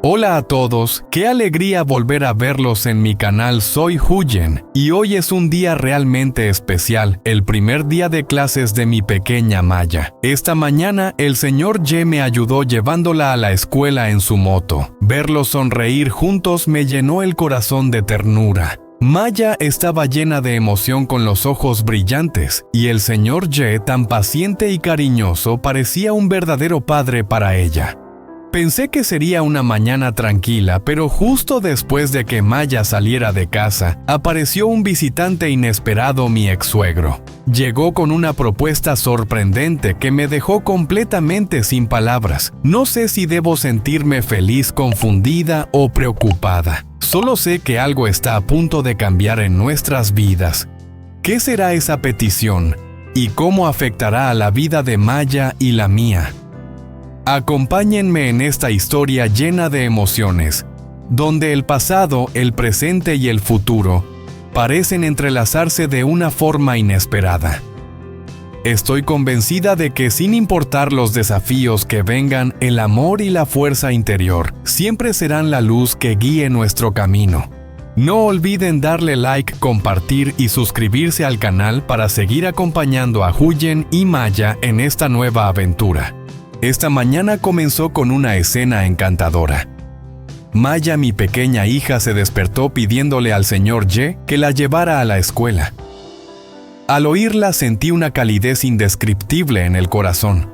Hola a todos, qué alegría volver a verlos en mi canal. Soy Huyen y hoy es un día realmente especial, el primer día de clases de mi pequeña Maya. Esta mañana el señor Ye me ayudó llevándola a la escuela en su moto. Verlos sonreír juntos me llenó el corazón de ternura. Maya estaba llena de emoción con los ojos brillantes y el señor Ye, tan paciente y cariñoso, parecía un verdadero padre para ella. Pensé que sería una mañana tranquila, pero justo después de que Maya saliera de casa, apareció un visitante inesperado, mi ex-suegro. Llegó con una propuesta sorprendente que me dejó completamente sin palabras. No sé si debo sentirme feliz, confundida o preocupada. Solo sé que algo está a punto de cambiar en nuestras vidas. ¿Qué será esa petición? ¿Y cómo afectará a la vida de Maya y la mía? Acompáñenme en esta historia llena de emociones, donde el pasado, el presente y el futuro parecen entrelazarse de una forma inesperada. Estoy convencida de que sin importar los desafíos que vengan, el amor y la fuerza interior siempre serán la luz que guíe nuestro camino. No olviden darle like, compartir y suscribirse al canal para seguir acompañando a Huyen y Maya en esta nueva aventura. Esta mañana comenzó con una escena encantadora. Maya, mi pequeña hija, se despertó pidiéndole al señor Ye que la llevara a la escuela. Al oírla sentí una calidez indescriptible en el corazón.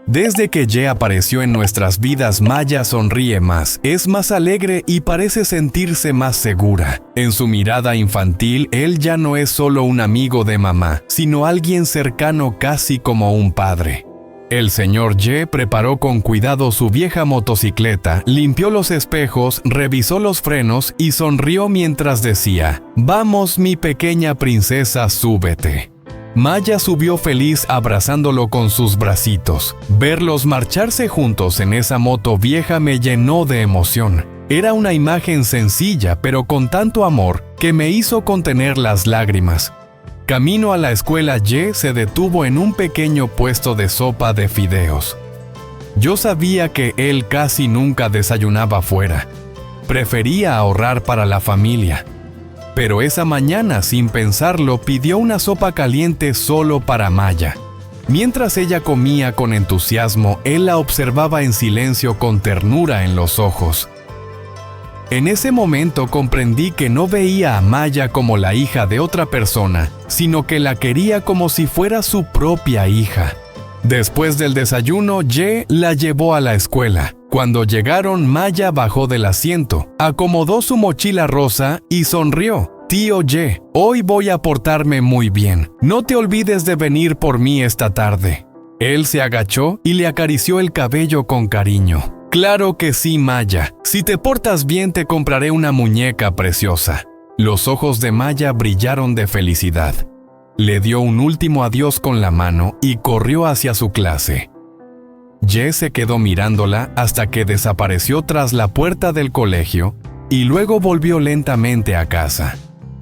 Desde que Ye apareció en nuestras vidas, Maya sonríe más, es más alegre y parece sentirse más segura. En su mirada infantil, él ya no es solo un amigo de mamá, sino alguien cercano, casi como un padre. El señor Ye preparó con cuidado su vieja motocicleta, limpió los espejos, revisó los frenos y sonrió mientras decía: «Vamos, mi pequeña princesa, súbete». Maya subió feliz abrazándolo con sus bracitos. Verlos marcharse juntos en esa moto vieja me llenó de emoción. Era una imagen sencilla, pero con tanto amor que me hizo contener las lágrimas. Camino a la escuela, Ye se detuvo en un pequeño puesto de sopa de fideos. Yo sabía que él casi nunca desayunaba fuera. Prefería ahorrar para la familia. Pero esa mañana, sin pensarlo, pidió una sopa caliente solo para Maya. Mientras ella comía con entusiasmo, él la observaba en silencio con ternura en los ojos. En ese momento comprendí que no veía a Maya como la hija de otra persona, sino que la quería como si fuera su propia hija. Después del desayuno, Ye la llevó a la escuela. Cuando llegaron, Maya bajó del asiento, acomodó su mochila rosa y sonrió. «Tío Ye, hoy voy a portarme muy bien. No te olvides de venir por mí esta tarde». Él se agachó y le acarició el cabello con cariño. «Claro que sí, Maya. Si te portas bien, te compraré una muñeca preciosa». Los ojos de Maya brillaron de felicidad. Le dio un último adiós con la mano y corrió hacia su clase. Ye se quedó mirándola hasta que desapareció tras la puerta del colegio y luego volvió lentamente a casa.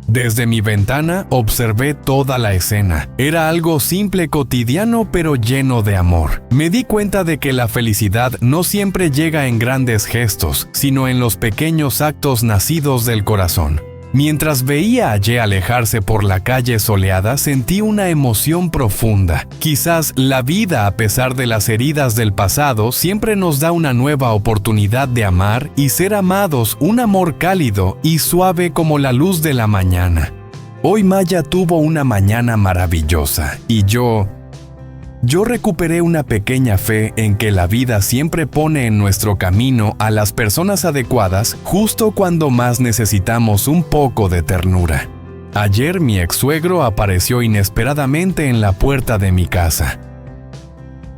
Desde mi ventana observé toda la escena. Era algo simple, cotidiano, pero lleno de amor. Me di cuenta de que la felicidad no siempre llega en grandes gestos, sino en los pequeños actos nacidos del corazón. Mientras veía a Ye alejarse por la calle soleada, sentí una emoción profunda. Quizás la vida, a pesar de las heridas del pasado, siempre nos da una nueva oportunidad de amar y ser amados, un amor cálido y suave como la luz de la mañana. Hoy Maya tuvo una mañana maravillosa y yo recuperé una pequeña fe en que la vida siempre pone en nuestro camino a las personas adecuadas justo cuando más necesitamos un poco de ternura. Ayer mi ex-suegro apareció inesperadamente en la puerta de mi casa.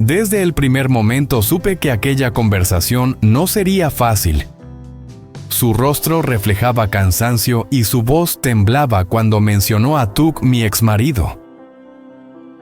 Desde el primer momento supe que aquella conversación no sería fácil. Su rostro reflejaba cansancio y su voz temblaba cuando mencionó a Tuk, mi exmarido.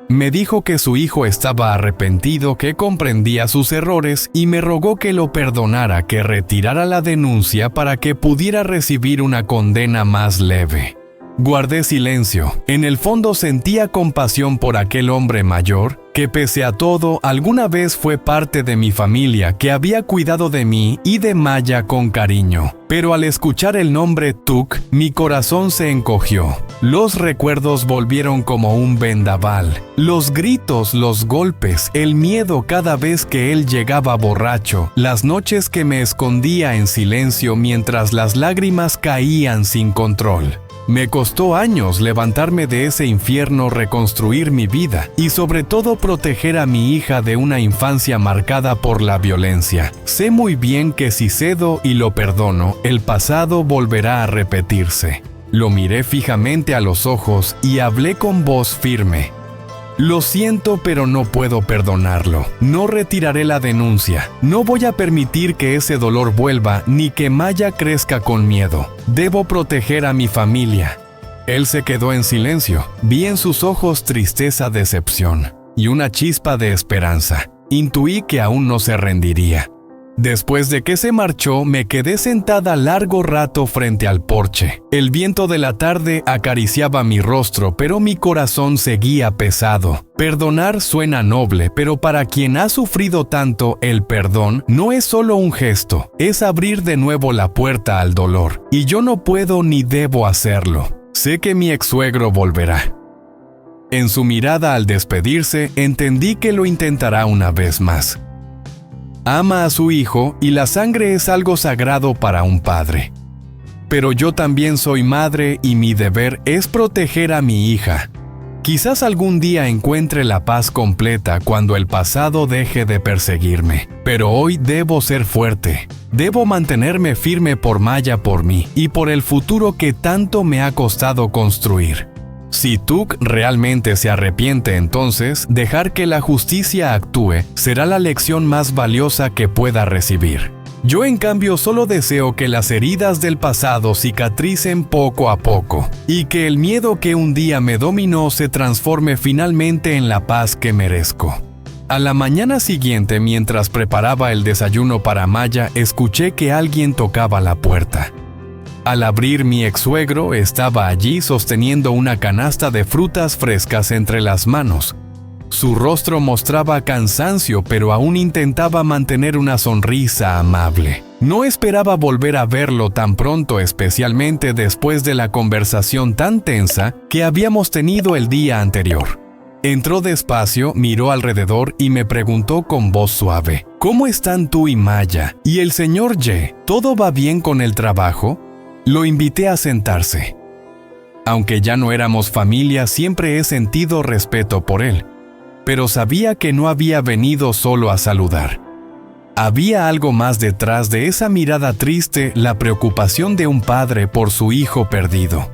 Me dijo que su hijo estaba arrepentido, que comprendía sus errores y me rogó que lo perdonara, que retirara la denuncia para que pudiera recibir una condena más leve. Guardé silencio. En el fondo sentía compasión por aquel hombre mayor que que pese a todo alguna vez fue parte de mi familia, que había cuidado de mí y de Maya con cariño. Pero al escuchar el nombre Tuk, mi corazón se encogió. Los recuerdos volvieron como un vendaval. Los gritos, los golpes, el miedo cada vez que él llegaba borracho, las noches que me escondía en silencio mientras las lágrimas caían sin control. Me costó años levantarme de ese infierno, reconstruir mi vida y sobre todo proteger a mi hija de una infancia marcada por la violencia. Sé muy bien que si cedo y lo perdono, el pasado volverá a repetirse. Lo miré fijamente a los ojos y hablé con voz firme. Lo siento, pero no puedo perdonarlo. No retiraré la denuncia. No voy a permitir que ese dolor vuelva ni que Maya crezca con miedo. Debo proteger a mi familia. Él se quedó en silencio. Vi en sus ojos tristeza, decepción y una chispa de esperanza. Intuí que aún no se rendiría. Después de que se marchó, me quedé sentada largo rato frente al porche. El viento de la tarde acariciaba mi rostro, pero mi corazón seguía pesado. Perdonar suena noble, pero para quien ha sufrido tanto, el perdón no es solo un gesto, es abrir de nuevo la puerta al dolor. Y yo no puedo ni debo hacerlo. Sé que mi ex-suegro volverá. En su mirada al despedirse, entendí que lo intentará una vez más. Ama a su hijo y la sangre es algo sagrado para un padre. Pero yo también soy madre y mi deber es proteger a mi hija. Quizás algún día encuentre la paz completa cuando el pasado deje de perseguirme. Pero hoy debo ser fuerte. Debo mantenerme firme por Maya, por mí y por el futuro que tanto me ha costado construir. Si Tuk realmente se arrepiente, entonces dejar que la justicia actúe será la lección más valiosa que pueda recibir. Yo, en cambio, solo deseo que las heridas del pasado cicatricen poco a poco y que el miedo que un día me dominó se transforme finalmente en la paz que merezco. A la mañana siguiente, mientras preparaba el desayuno para Maya, escuché que alguien tocaba la puerta. Al abrir, mi ex-suegro estaba allí sosteniendo una canasta de frutas frescas entre las manos. Su rostro mostraba cansancio, pero aún intentaba mantener una sonrisa amable. No esperaba volver a verlo tan pronto, especialmente después de la conversación tan tensa que habíamos tenido el día anterior. Entró despacio, miró alrededor y me preguntó con voz suave: ¿Cómo están tú y Maya? ¿Y el señor Ye? ¿Todo va bien con el trabajo? Lo invité a sentarse. Aunque ya no éramos familia, siempre he sentido respeto por él, pero sabía que no había venido solo a saludar. Había algo más detrás de esa mirada triste, la preocupación de un padre por su hijo perdido.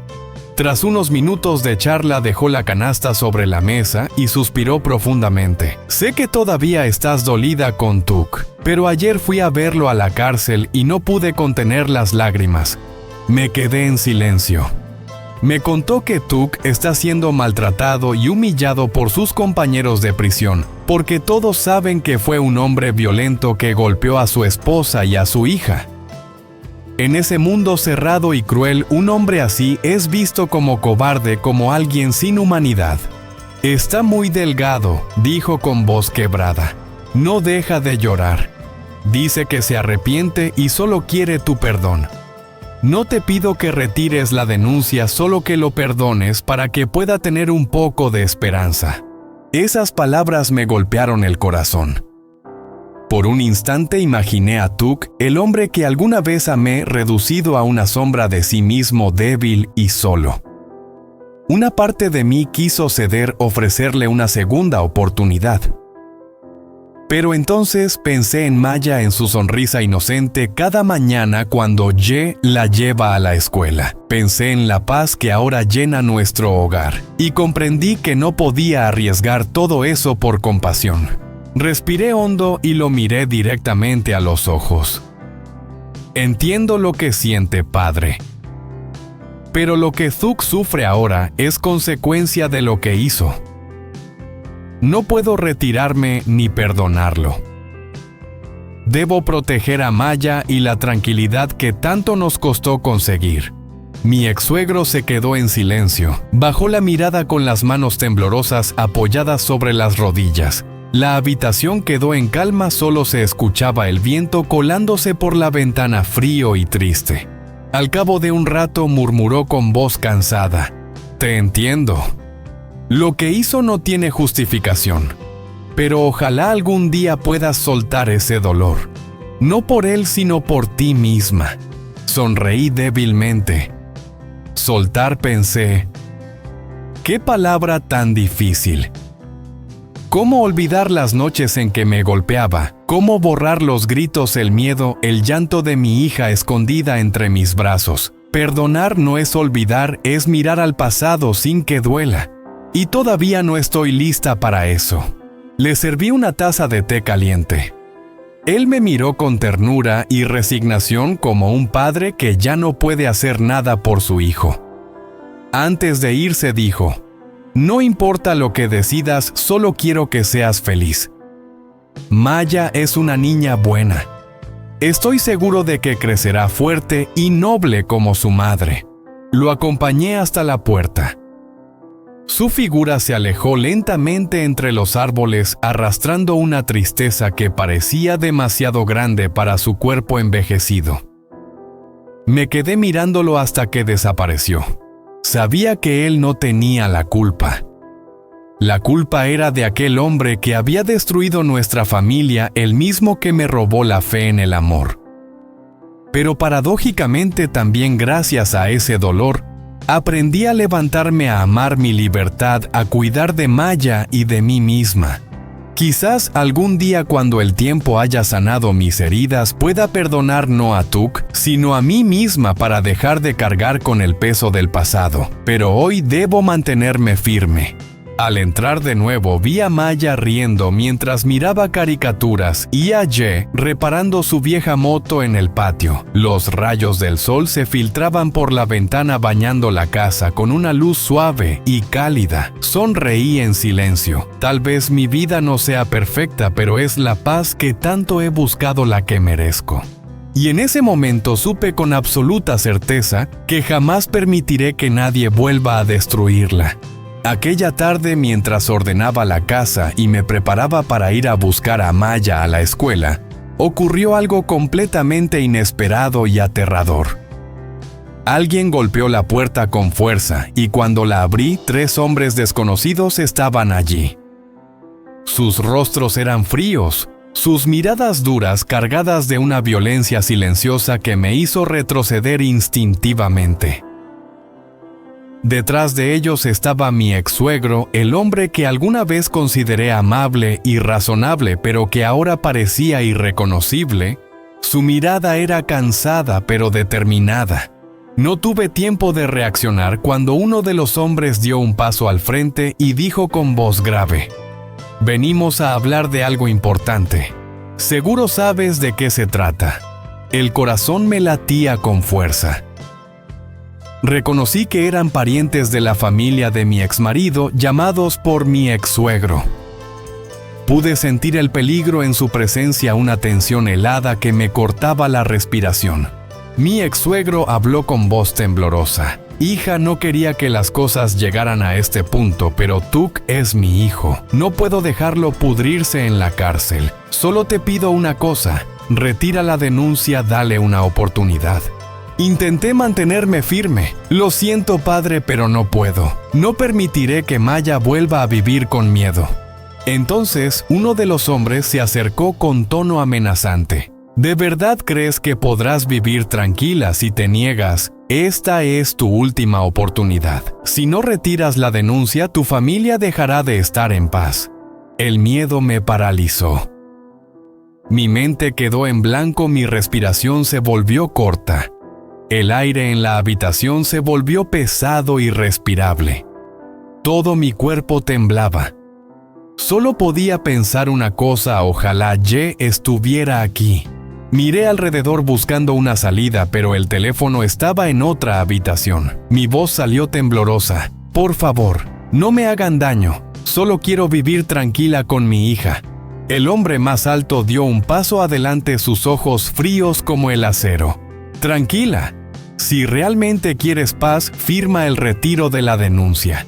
Tras unos minutos de charla, dejó la canasta sobre la mesa y suspiró profundamente. Sé que todavía estás dolida con Tuk, pero ayer fui a verlo a la cárcel y no pude contener las lágrimas. Me quedé en silencio. Me contó que Tuk está siendo maltratado y humillado por sus compañeros de prisión, porque todos saben que fue un hombre violento que golpeó a su esposa y a su hija. En ese mundo cerrado y cruel, un hombre así es visto como cobarde, como alguien sin humanidad. Está muy delgado, dijo con voz quebrada. No deja de llorar. Dice que se arrepiente y solo quiere tu perdón. No te pido que retires la denuncia, solo que lo perdones para que pueda tener un poco de esperanza. Esas palabras me golpearon el corazón. Por un instante imaginé a Tuk, el hombre que alguna vez amé, reducido a una sombra de sí mismo, débil y solo. Una parte de mí quiso ceder, ofrecerle una segunda oportunidad. Pero entonces pensé en Maya, en su sonrisa inocente cada mañana cuando Ye la lleva a la escuela. Pensé en la paz que ahora llena nuestro hogar y comprendí que no podía arriesgar todo eso por compasión. Respiré hondo y lo miré directamente a los ojos. Entiendo lo que siente, padre. Pero lo que Tuk sufre ahora es consecuencia de lo que hizo. No puedo retirarme ni perdonarlo. Debo proteger a Maya y la tranquilidad que tanto nos costó conseguir. Mi ex-suegro se quedó en silencio. Bajó la mirada con las manos temblorosas apoyadas sobre las rodillas. La habitación quedó en calma, solo se escuchaba el viento colándose por la ventana frío y triste. Al cabo de un rato murmuró con voz cansada: «Te entiendo. Lo que hizo no tiene justificación, pero ojalá algún día puedas soltar ese dolor. No por él, sino por ti misma». Sonreí débilmente. Soltar, pensé. ¿Qué palabra tan difícil? ¿Cómo olvidar las noches en que me golpeaba? ¿Cómo borrar los gritos, el miedo, el llanto de mi hija escondida entre mis brazos? Perdonar no es olvidar, es mirar al pasado sin que duela. Y todavía no estoy lista para eso. Le serví una taza de té caliente. Él me miró con ternura y resignación, como un padre que ya no puede hacer nada por su hijo. Antes de irse dijo: «No importa lo que decidas, solo quiero que seas feliz. Maya es una niña buena. Estoy seguro de que crecerá fuerte y noble como su madre». Lo acompañé hasta la puerta. Su figura se alejó lentamente entre los árboles, arrastrando una tristeza que parecía demasiado grande para su cuerpo envejecido. Me quedé mirándolo hasta que desapareció. Sabía que él no tenía la culpa. La culpa era de aquel hombre que había destruido nuestra familia, el mismo que me robó la fe en el amor. Pero paradójicamente, también gracias a ese dolor, aprendí a levantarme, a amar mi libertad, a cuidar de Maya y de mí misma. Quizás algún día, cuando el tiempo haya sanado mis heridas, pueda perdonar no a Tuk, sino a mí misma, para dejar de cargar con el peso del pasado. Pero hoy debo mantenerme firme. Al entrar de nuevo, vi a Maya riendo mientras miraba caricaturas y a Ye reparando su vieja moto en el patio. Los rayos del sol se filtraban por la ventana bañando la casa con una luz suave y cálida. Sonreí en silencio. Tal vez mi vida no sea perfecta, pero es la paz que tanto he buscado la que merezco. Y en ese momento supe con absoluta certeza que jamás permitiré que nadie vuelva a destruirla. Aquella tarde, mientras ordenaba la casa y me preparaba para ir a buscar a Maya a la escuela, ocurrió algo completamente inesperado y aterrador. Alguien golpeó la puerta con fuerza y cuando la abrí, 3 hombres desconocidos estaban allí. Sus rostros eran fríos, sus miradas duras, cargadas de una violencia silenciosa que me hizo retroceder instintivamente. Detrás de ellos estaba mi ex-suegro, el hombre que alguna vez consideré amable y razonable, pero que ahora parecía irreconocible. Su mirada era cansada pero determinada. No tuve tiempo de reaccionar cuando uno de los hombres dio un paso al frente y dijo con voz grave: «Venimos a hablar de algo importante. Seguro sabes de qué se trata». El corazón me latía con fuerza. Reconocí que eran parientes de la familia de mi exmarido, llamados por mi ex-suegro. Pude sentir el peligro en su presencia, una tensión helada que me cortaba la respiración. Mi ex-suegro habló con voz temblorosa. «Hija, no quería que las cosas llegaran a este punto, pero Tuk es mi hijo. No puedo dejarlo pudrirse en la cárcel. Solo te pido una cosa, retira la denuncia, dale una oportunidad». Intenté mantenerme firme. «Lo siento, padre, pero no puedo. No permitiré que Maya vuelva a vivir con miedo». Entonces, uno de los hombres se acercó con tono amenazante. «¿De verdad crees que podrás vivir tranquila si te niegas? Esta es tu última oportunidad. Si no retiras la denuncia, tu familia dejará de estar en paz». El miedo me paralizó. Mi mente quedó en blanco, mi respiración se volvió corta. El aire en la habitación se volvió pesado y irrespirable. Todo mi cuerpo temblaba. Solo podía pensar una cosa: ojalá Ye estuviera aquí. Miré alrededor buscando una salida, pero el teléfono estaba en otra habitación. Mi voz salió temblorosa: «Por favor, no me hagan daño. Solo quiero vivir tranquila con mi hija». El hombre más alto dio un paso adelante, sus ojos fríos como el acero. «Tranquila. Si realmente quieres paz, firma el retiro de la denuncia.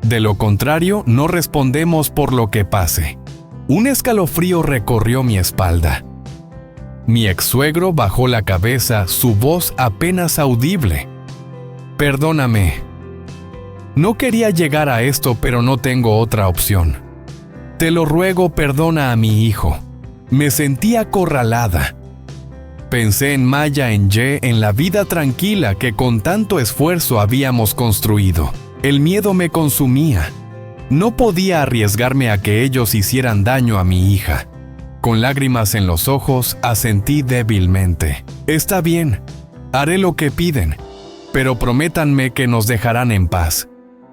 De lo contrario, no respondemos por lo que pase. Un escalofrío recorrió mi espalda. Mi ex-suegro bajó la cabeza, su voz apenas audible. Perdóname. No quería llegar a esto, pero no tengo otra opción. Te lo ruego, perdona a mi hijo. Me sentí acorralada. Pensé en Maya, en Ye, en la vida tranquila que con tanto esfuerzo habíamos construido. El miedo me consumía. No podía arriesgarme a que ellos hicieran daño a mi hija. Con lágrimas en los ojos, asentí débilmente. Está bien, haré lo que piden, pero prométanme que nos dejarán en paz.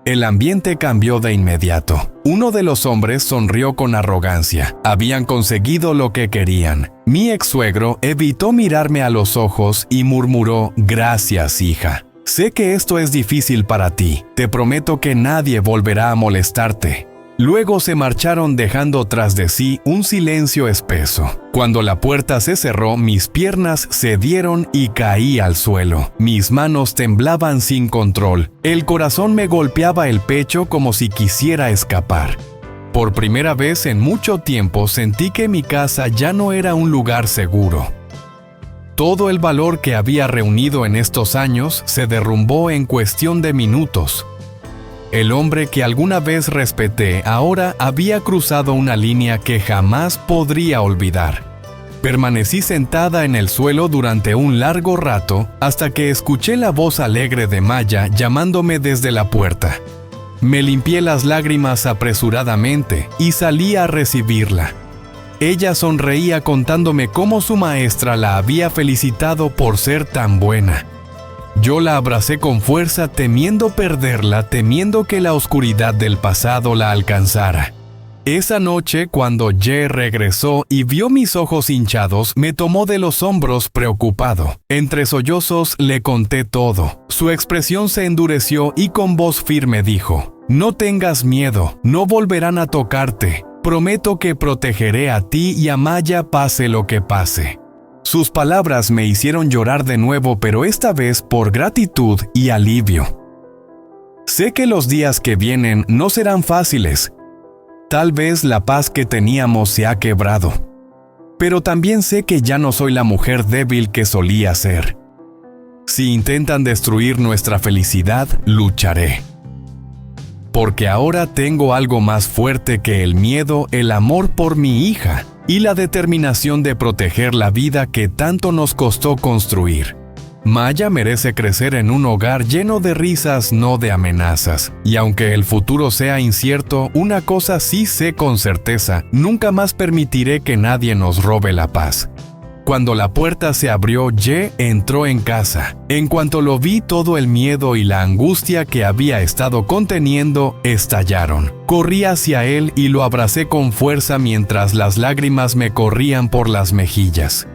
El ambiente cambió de inmediato. Uno de los hombres sonrió con arrogancia. Habían conseguido lo que querían. Mi ex-suegro evitó mirarme a los ojos y murmuró: «Gracias, hija. Sé que esto es difícil para ti. Te prometo que nadie volverá a molestarte». Luego se marcharon dejando tras de sí un silencio espeso. Cuando la puerta se cerró, mis piernas cedieron y caí al suelo. Mis manos temblaban sin control. El corazón me golpeaba el pecho como si quisiera escapar. Por primera vez en mucho tiempo sentí que mi casa ya no era un lugar seguro. Todo el valor que había reunido en estos años se derrumbó en cuestión de minutos. El hombre que alguna vez respeté ahora había cruzado una línea que jamás podría olvidar. Permanecí sentada en el suelo durante un largo rato hasta que escuché la voz alegre de Maya llamándome desde la puerta. Me limpié las lágrimas apresuradamente y salí a recibirla. Ella sonreía contándome cómo su maestra la había felicitado por ser tan buena. Yo la abracé con fuerza, temiendo perderla, temiendo que la oscuridad del pasado la alcanzara. Esa noche, cuando Ye regresó y vio mis ojos hinchados, me tomó de los hombros preocupado. Entre sollozos le conté todo. Su expresión se endureció y con voz firme dijo: «No tengas miedo, no volverán a tocarte. Prometo que protegeré a ti y a Maya pase lo que pase». Sus palabras me hicieron llorar de nuevo, pero esta vez por gratitud y alivio. Sé que los días que vienen no serán fáciles. Tal vez la paz que teníamos se ha quebrado. Pero también sé que ya no soy la mujer débil que solía ser. Si intentan destruir nuestra felicidad, lucharé. Porque ahora tengo algo más fuerte que el miedo, el amor por mi hija y la determinación de proteger la vida que tanto nos costó construir. Maya merece crecer en un hogar lleno de risas, no de amenazas. Y aunque el futuro sea incierto, una cosa sí sé con certeza: nunca más permitiré que nadie nos robe la paz. Cuando la puerta se abrió, Ye entró en casa. En cuanto lo vi, todo el miedo y la angustia que había estado conteniendo estallaron. Corrí hacia él y lo abracé con fuerza mientras las lágrimas me corrían por las mejillas.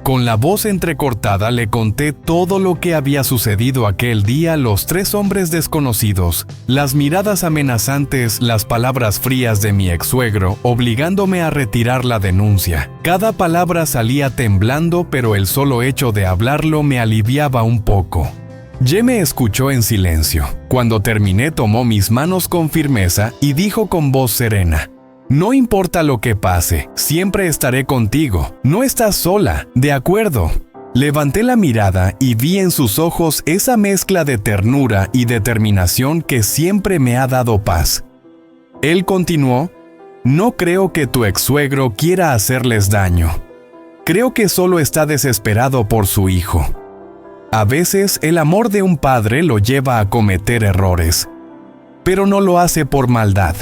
Con la voz entrecortada le conté todo lo que había sucedido aquel día, los 3 hombres desconocidos, las miradas amenazantes, las palabras frías de mi ex-suegro, obligándome a retirar la denuncia. Cada palabra salía temblando, pero el solo hecho de hablarlo me aliviaba un poco. Ye me escuchó en silencio. Cuando terminé, tomó mis manos con firmeza y dijo con voz serena: «No importa lo que pase, siempre estaré contigo. No estás sola, ¿de acuerdo?». Levanté la mirada y vi en sus ojos esa mezcla de ternura y determinación que siempre me ha dado paz. Él continuó: «No creo que tu ex-suegro quiera hacerles daño. Creo que solo está desesperado por su hijo. A veces el amor de un padre lo lleva a cometer errores, pero no lo hace por maldad».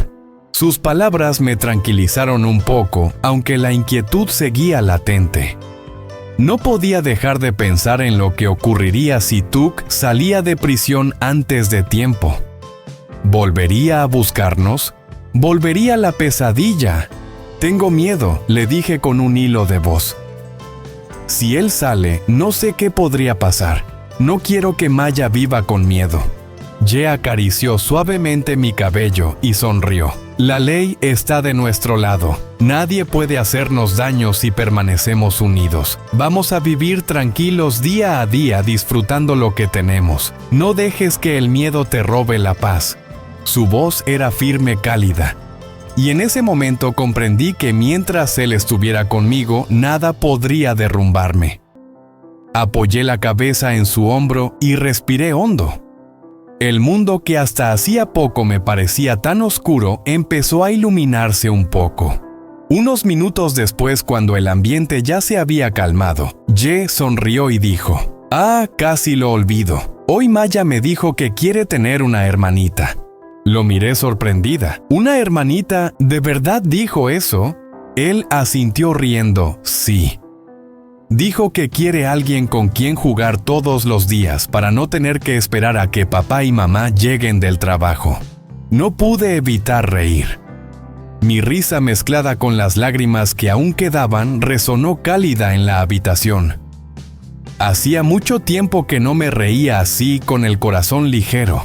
Sus palabras me tranquilizaron un poco, aunque la inquietud seguía latente. No podía dejar de pensar en lo que ocurriría si Tuk salía de prisión antes de tiempo. ¿Volvería a buscarnos? ¿Volvería la pesadilla? «Tengo miedo», le dije con un hilo de voz. «Si él sale, no sé qué podría pasar. No quiero que Maya viva con miedo». Ye acarició suavemente mi cabello y sonrió. La ley está de nuestro lado. Nadie puede hacernos daño si permanecemos unidos. Vamos a vivir tranquilos día a día disfrutando lo que tenemos. No dejes que el miedo te robe la paz. Su voz era firme, cálida. Y en ese momento comprendí que mientras él estuviera conmigo, nada podría derrumbarme. Apoyé la cabeza en su hombro y respiré hondo. El mundo que hasta hacía poco me parecía tan oscuro empezó a iluminarse un poco. Unos minutos después, cuando el ambiente ya se había calmado, Ye sonrió y dijo: «Ah, casi lo olvido. Hoy Maya me dijo que quiere tener una hermanita». Lo miré sorprendida. «¿Una hermanita? ¿De verdad dijo eso?» Él asintió riendo: «Sí». Dijo que quiere alguien con quien jugar todos los días para no tener que esperar a que papá y mamá lleguen del trabajo. No pude evitar reír. Mi risa mezclada con las lágrimas que aún quedaban resonó cálida en la habitación. Hacía mucho tiempo que no me reía así, con el corazón ligero.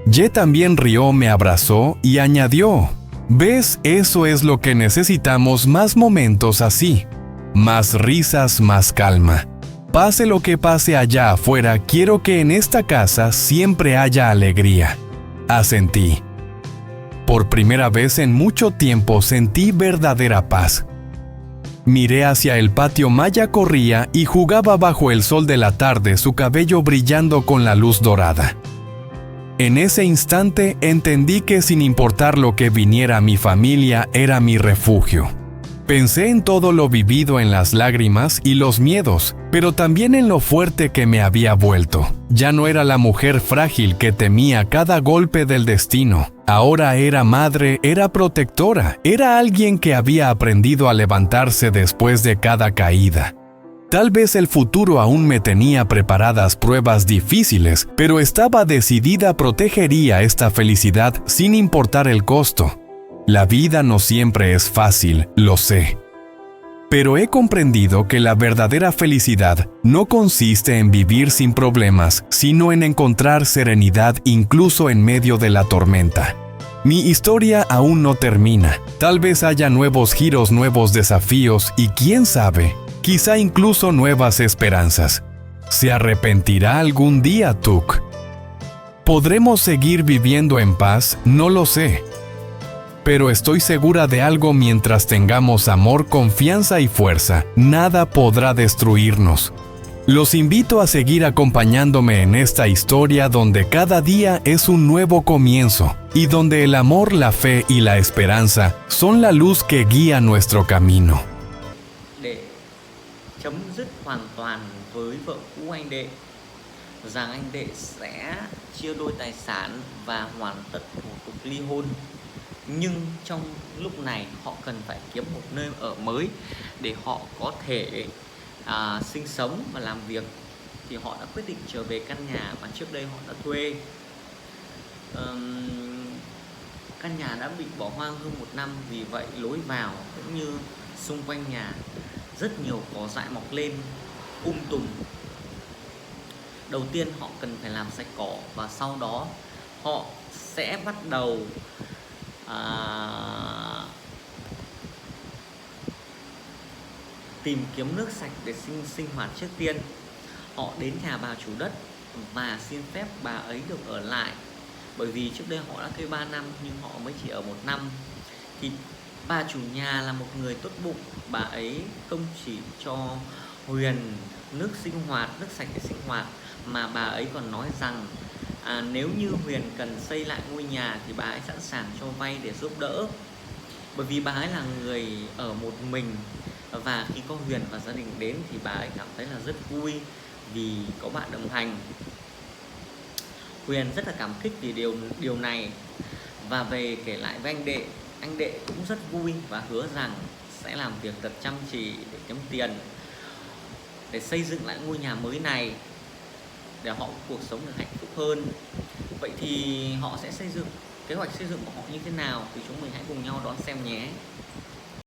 Ye también rió, me abrazó y añadió: «¿Ves? Eso es lo que necesitamos, más momentos así. Más risas, más calma. Pase lo que pase allá afuera, quiero que en esta casa siempre haya alegría». Asentí. Por primera vez en mucho tiempo sentí verdadera paz. Miré hacia el patio. Maya corría y jugaba bajo el sol de la tarde, su cabello brillando con la luz dorada. En ese instante entendí que sin importar lo que viniera, mi familia era mi refugio. Pensé en todo lo vivido, en las lágrimas y los miedos, pero también en lo fuerte que me había vuelto. Ya no era la mujer frágil que temía cada golpe del destino. Ahora era madre, era protectora, era alguien que había aprendido a levantarse después de cada caída. Tal vez el futuro aún me tenía preparadas pruebas difíciles, pero estaba decidida, protegería esta felicidad sin importar el costo. La vida no siempre es fácil, lo sé. Pero he comprendido que la verdadera felicidad no consiste en vivir sin problemas, sino en encontrar serenidad incluso en medio de la tormenta. Mi historia aún no termina. Tal vez haya nuevos giros, nuevos desafíos y quién sabe, quizá incluso nuevas esperanzas. ¿Se arrepentirá algún día Tuk? ¿Podremos seguir viviendo en paz? No lo sé. Pero estoy segura de algo: mientras tengamos amor, confianza y fuerza, nada podrá destruirnos. Los invito a seguir acompañándome en esta historia donde cada día es un nuevo comienzo y donde el amor, la fe y la esperanza son la luz que guía nuestro camino. Để chấm dứt hoàn toàn với vợ cũ anh Đệ, rằng anh Đệ sẽ chia đôi tài sản và hoàn tất thủ tục ly hôn. Nhưng trong lúc này họ cần phải kiếm một nơi ở mới để họ có thể sinh sống và làm việc. Thì họ đã quyết định trở về căn nhà mà trước đây họ đã thuê. Căn nhà đã bị bỏ hoang hơn 1 năm, vì vậy lối vào cũng như xung quanh nhà rất nhiều cỏ dại mọc lên tùm. Đầu tiên họ cần phải làm sạch cỏ và sau đó họ sẽ bắt đầu tìm kiếm nước sạch để sinh hoạt. Trước tiên họ đến nhà bà chủ đất và xin phép bà ấy được ở lại, bởi vì trước đây họ đã thuê 3 năm nhưng họ mới chỉ ở 1 năm. Thì bà chủ nhà là một người tốt bụng, bà ấy không chỉ cho Huyền nước sinh hoạt, nước sạch để sinh hoạt, mà bà ấy còn nói rằng nếu như Huyền cần xây lại ngôi nhà thì bà ấy sẵn sàng cho vay để giúp đỡ. Bởi vì bà ấy là người ở một mình, và khi có Huyền và gia đình đến thì bà ấy cảm thấy là rất vui vì có bạn đồng hành. Huyền rất là cảm kích vì điều này, và về kể lại với anh Đệ cũng rất vui và hứa rằng sẽ làm việc thật chăm chỉ để kiếm tiền để xây dựng lại ngôi nhà mới này, để họ có cuộc sống được hạnh phúc hơn. Vậy thì họ sẽ xây dựng kế hoạch xây dựng của họ như thế nào thì chúng mình hãy cùng nhau đón xem nhé.